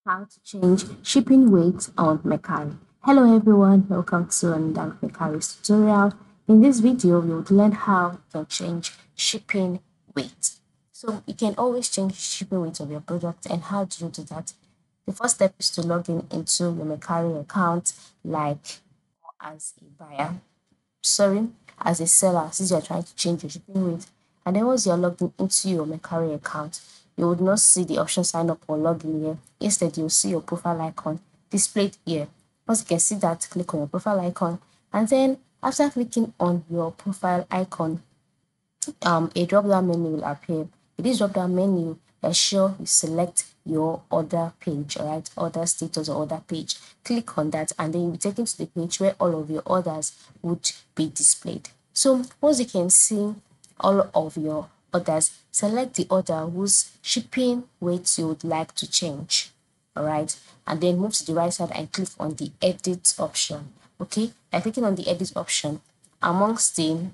How to change shipping weight on Mercari. Hello everyone, welcome to another Mercari tutorial. In this video, we will learn how you can change shipping weight. So you can always change shipping weight of your product, and how do you do that? The first step is to log in into your Mercari account like as a buyer, sorry, as a seller, since you're trying to change your shipping weight. And then once you're logged in into your Mercari account, you would not see the option sign up or login here. Instead, you'll see your profile icon displayed here. Once you can see that, click on your profile icon. And then after clicking on your profile icon, a drop down menu will appear. In this drop down menu, ensure you select your order page, all right, order status or order page. Click on that, and then you'll be taken to the page where all of your orders would be displayed. So once you can see all of your orders, select the order whose shipping weight you would like to change, all right, and then move to the right side and click on the edit option. Okay, by clicking on the edit option, amongst the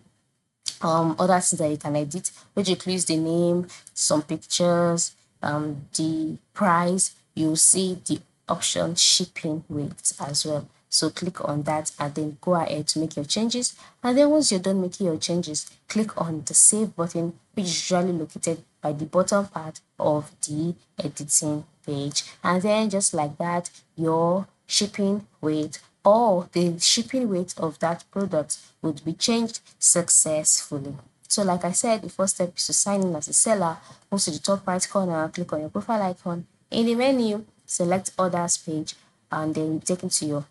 other things that you can edit, which includes the name, some pictures, the price, you'll see the option shipping weight as well. So click on that and then go ahead to make your changes. And then once you're done making your changes, click on the save button, which is usually located by the bottom part of the editing page. And then just like that, your shipping weight or the shipping weight of that product would be changed successfully. So like I said, the first step is to sign in as a seller. Move to the top right corner, click on your profile icon. In the menu, select orders page, and then take to your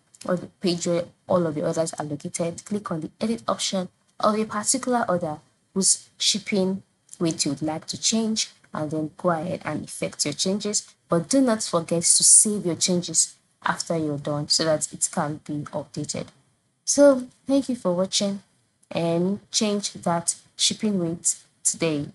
page where all of your orders are located. Click on the edit option of a particular order whose shipping weight you would like to change, and then go ahead and effect your changes. But do not forget to save your changes after you're done so that it can be updated. So thank you for watching, and change that shipping weight today.